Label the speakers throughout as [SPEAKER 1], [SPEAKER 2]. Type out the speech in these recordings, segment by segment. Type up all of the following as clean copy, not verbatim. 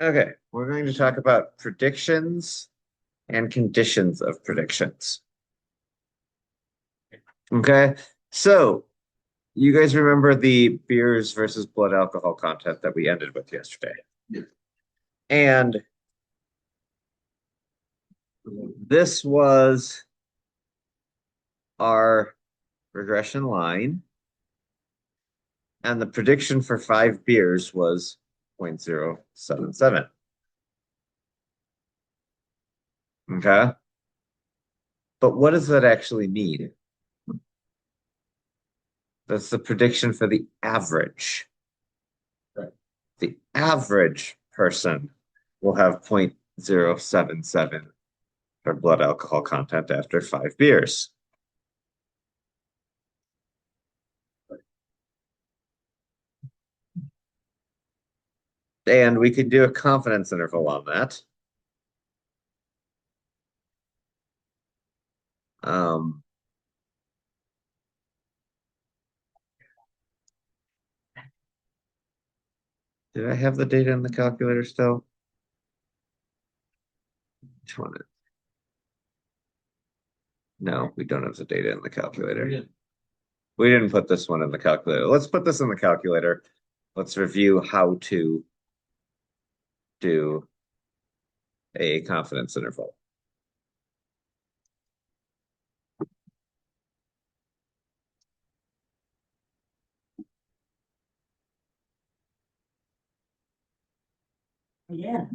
[SPEAKER 1] Okay, we're going to talk about predictions and conditions of predictions. Okay, so you guys remember the beers versus blood alcohol content that we ended with yesterday?
[SPEAKER 2] Yeah.
[SPEAKER 1] And this was our regression line, and the prediction for 5 beers was 0.077. Okay, but what does that actually mean? That's the prediction for the average.
[SPEAKER 2] Right.
[SPEAKER 1] The average person will have 0.077 for blood alcohol content after 5 beers. And we can do a confidence interval on that. Um, did I have the data in the calculator still? Which one? No, we don't have the data in the calculator. We didn't put this one in the calculator. Let's put this in the calculator. Let's review how to do a confidence interval.
[SPEAKER 2] Yeah.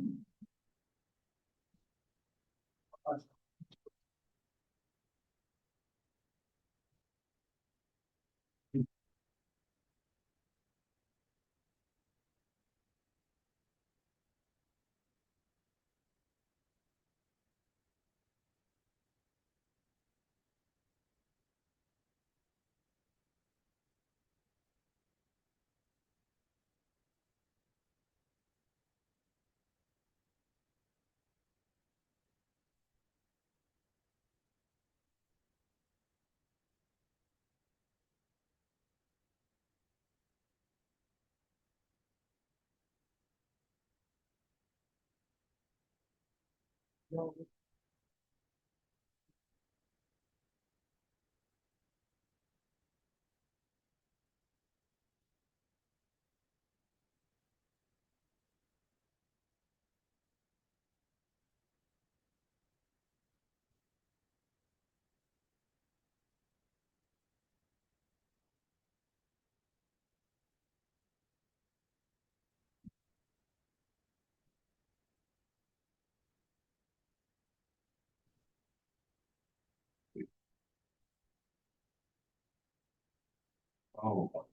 [SPEAKER 2] Oh.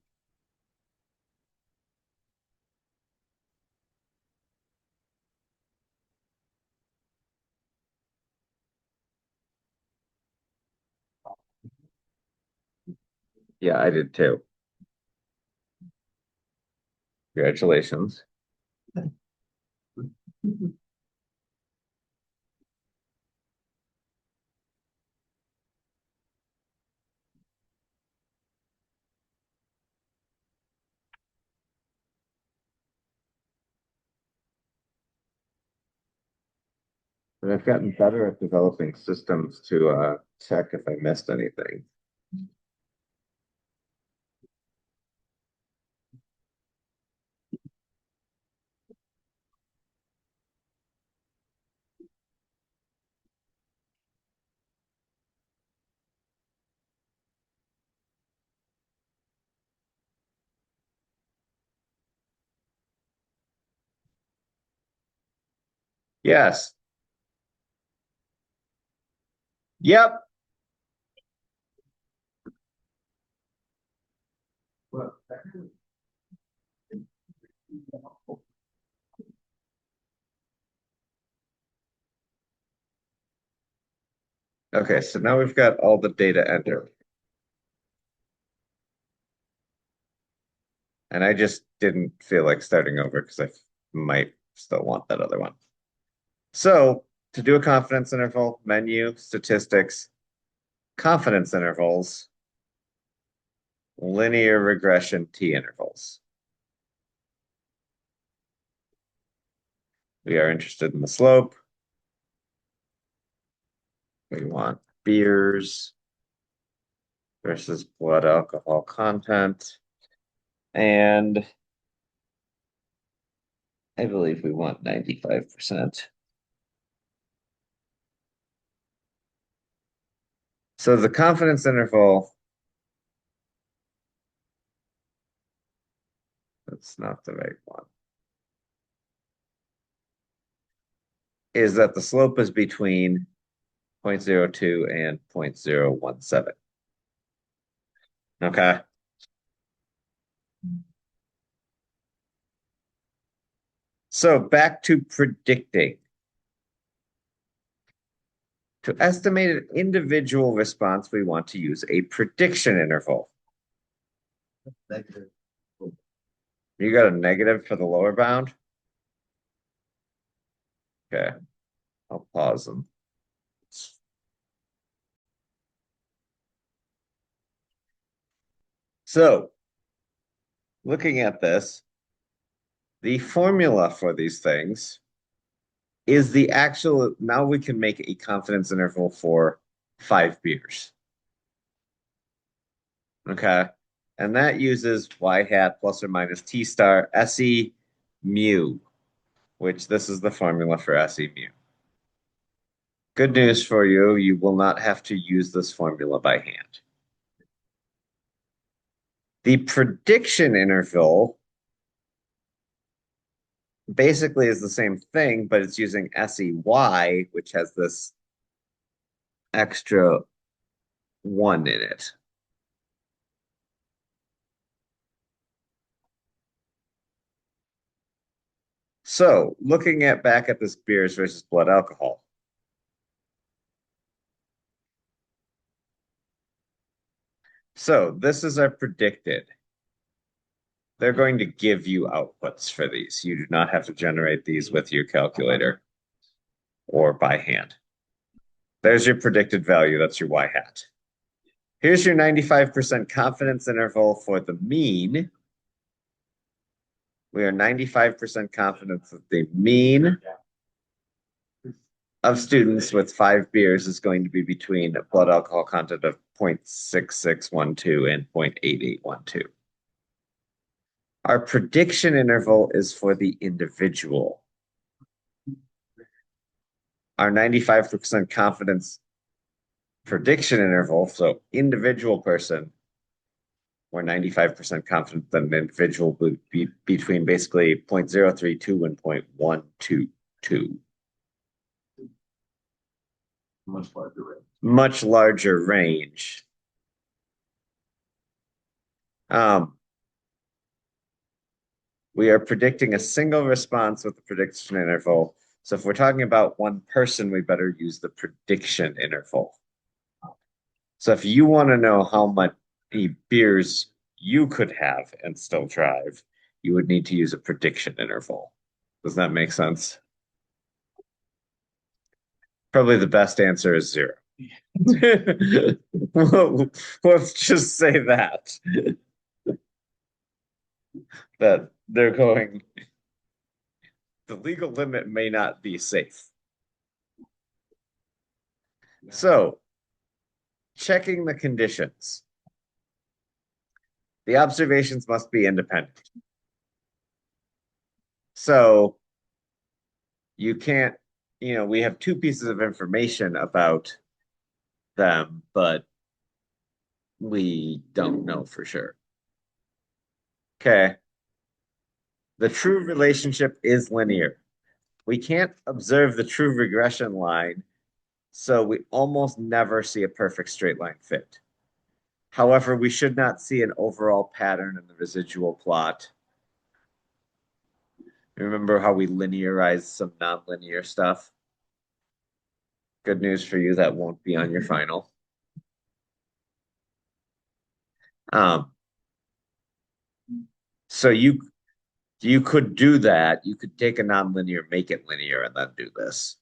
[SPEAKER 1] Yeah, I did too. Congratulations. But I've gotten better at developing systems to check if I missed anything. Yes. Yep.
[SPEAKER 2] Well,
[SPEAKER 1] Okay, so now we've got all the data entered. And I just didn't feel like starting over because I might still want that other one. So to do a confidence interval, menu, statistics, confidence intervals, linear regression T intervals. We are interested in the slope. We want beers versus blood alcohol content. And I believe we want 95%. So the confidence interval, that's not the right one, is that the slope is between 0.02 and 0.017. Okay. So back to predicting. To estimate an individual response, we want to use a prediction interval.
[SPEAKER 2] Negative.
[SPEAKER 1] You got a negative for the lower bound? Okay. I'll pause them. So, looking at this, the formula for these things is the actual, now we can make a confidence interval for 5 beers. Okay. And that uses y hat plus or minus t star SE mu, which this is the formula for SE mu. Good news for you, you will not have to use this formula by hand. The prediction interval basically is the same thing, but it's using SEY, which has this extra 1 in it. So, looking at back at this beers versus blood alcohol. So, this is our predicted. They're going to give you outputs for these. You do not have to generate these with your calculator or by hand. There's your predicted value. That's your y hat. Here's your 95% confidence interval for the mean. We are 95% confident that the mean of students with 5 beers is going to be between a blood alcohol content of 0.6612 and 0.8812. Our prediction interval is for the individual. Our 95% confidence prediction interval, so individual person, we're 95% confident that an individual would be between basically 0.032 and 0.122.
[SPEAKER 2] Much larger range.
[SPEAKER 1] Much larger range. We are predicting a single response with the prediction interval. So if we're talking about one person, we better use the prediction interval. So if you want to know how many beers you could have and still drive, you would need to use a prediction interval. Does that make sense? Probably the best answer is 0. Well, let's just say that they're going, the legal limit may not be safe. So, checking the conditions. The observations must be independent. So, you can't, we have 2 pieces of information about them, but we don't know for sure. Okay. The true relationship is linear. We can't observe the true regression line, so we almost never see a perfect straight line fit. However, we should not see an overall pattern in the residual plot. Remember how we linearized some nonlinear stuff? Good news for you, that won't be on your final. So you could do that. You could take a nonlinear, make it linear, and then do this.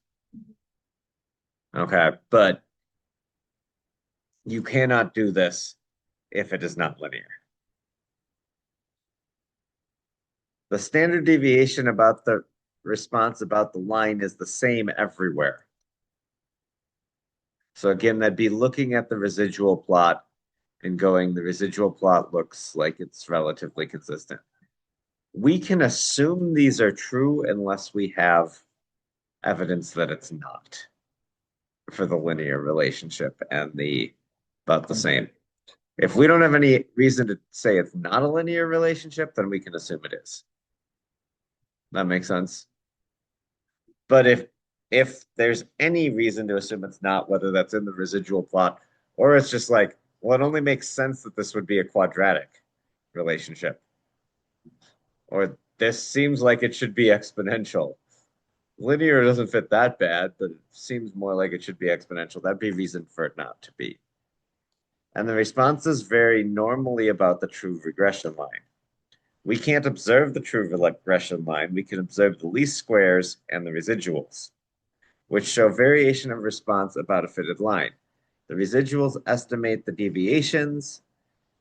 [SPEAKER 1] Okay, but you cannot do this if it is not linear. The standard deviation about the response about the line is the same everywhere. So again, that'd be looking at the residual plot and going, the residual plot looks like it's relatively consistent. We can assume these are true unless we have evidence that it's not for the linear relationship and the about the same. If we don't have any reason to say it's not a linear relationship, then we can assume it is. That makes sense. But if there's any reason to assume it's not, whether that's in the residual plot or it's just like, well, it only makes sense that this would be a quadratic relationship. Or this seems like it should be exponential. Linear doesn't fit that bad, but it seems more like it should be exponential. That'd be reason for it not to be. And the responses vary normally about the true regression line. We can't observe the true regression line. We can observe the least squares and the residuals, which show variation of response about a fitted line. The residuals estimate the deviations,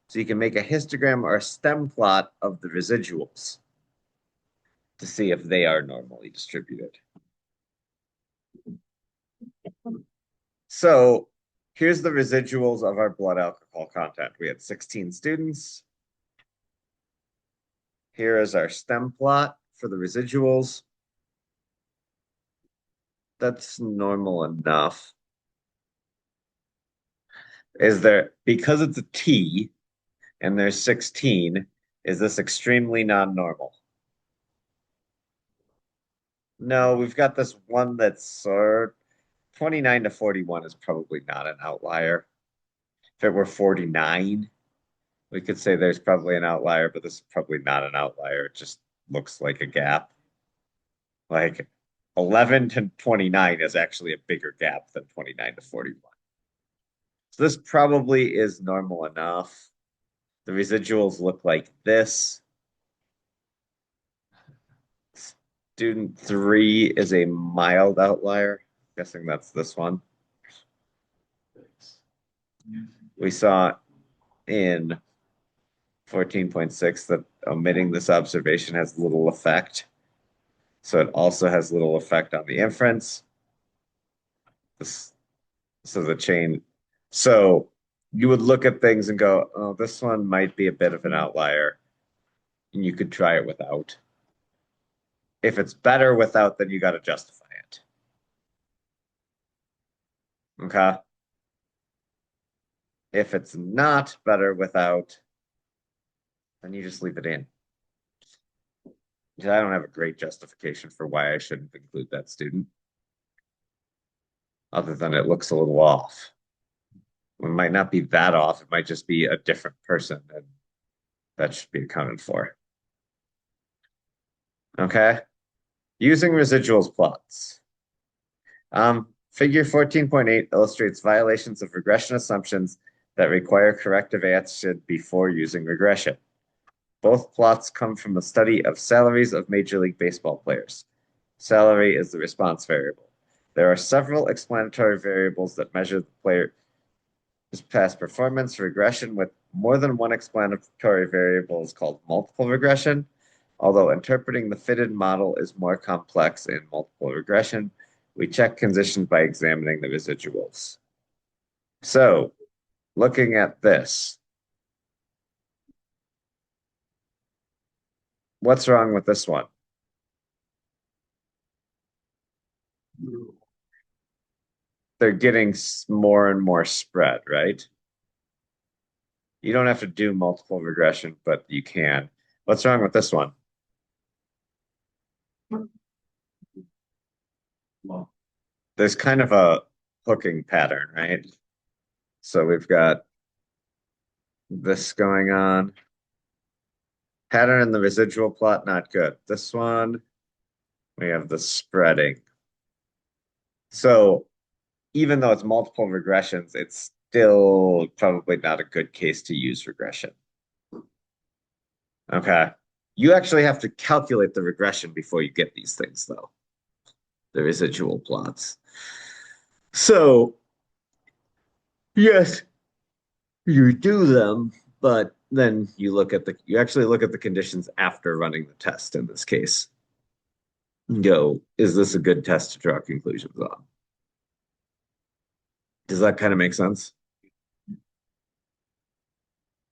[SPEAKER 1] so you can make a histogram or a stem plot of the residuals to see if they are normally distributed. So here's the residuals of our blood alcohol content. We had 16 students. Here is our stem plot for the residuals. That's normal enough. Is there, because it's a T and there's 16, is this extremely non-normal? No, we've got this one that's 29 to 41 is probably not an outlier. If it were 49, we could say there's probably an outlier, but this is probably not an outlier. It just looks like a gap. Like 11 to 29 is actually a bigger gap than 29 to 41. So this probably is normal enough. The residuals look like this. Student 3 is a mild outlier. I'm guessing that's this one. We saw in 14.6 that omitting this observation has little effect. So it also has little effect on the inference. So the chain. So you would look at things and go, oh, this one might be a bit of an outlier. And you could try it without. If it's better without, then you got to justify it. Okay. If it's not better without, then you just leave it in. I don't have a great justification for why I shouldn't include that student, other than it looks a little off. It might not be that off. It might just be a different person, and that should be accounted for. Okay. Using residuals plots. Figure 14.8 illustrates violations of regression assumptions that require corrective action before using regression. Both plots come from a study of salaries of Major League Baseball players. Salary is the response variable. There are several explanatory variables that measure the player's past performance. Regression with more than one explanatory variable is called multiple regression. Although interpreting the fitted model is more complex in multiple regression, we check conditions by examining the residuals. So, looking at this, what's wrong with this one? They're getting more and more spread, right? You don't have to do multiple regression, but you can. What's wrong with this one? There's kind of a hooking pattern, right? So we've got this going on. Pattern in the residual plot, not good. This one, we have the spreading. So even though it's multiple regressions, it's still probably not a good case to use regression. Okay. You actually have to calculate the regression before you get these things, though. The residual plots. So, yes, you do them, but then you actually look at the conditions after running the test in this case. go, is this a good test to draw conclusions on? Does that kind of make sense?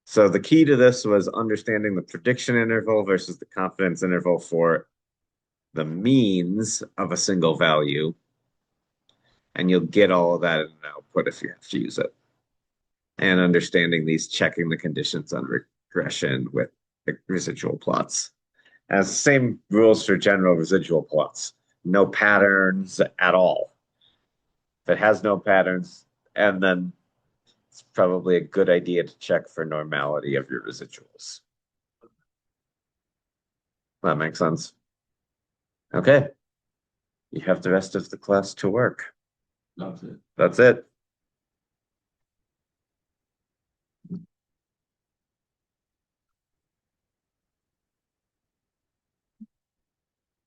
[SPEAKER 1] So the key to this was understanding the prediction interval versus the confidence interval for the means of a single value. And you'll get all of that in an output if you have to use it. And understanding these, checking the conditions on regression with the residual plots. As the same rules for general residual plots. No patterns at all. If it has no patterns, and then it's probably a good idea to check for normality of your residuals. That makes sense. Okay. You have the rest of the class to work.
[SPEAKER 2] That's it.
[SPEAKER 1] That's it.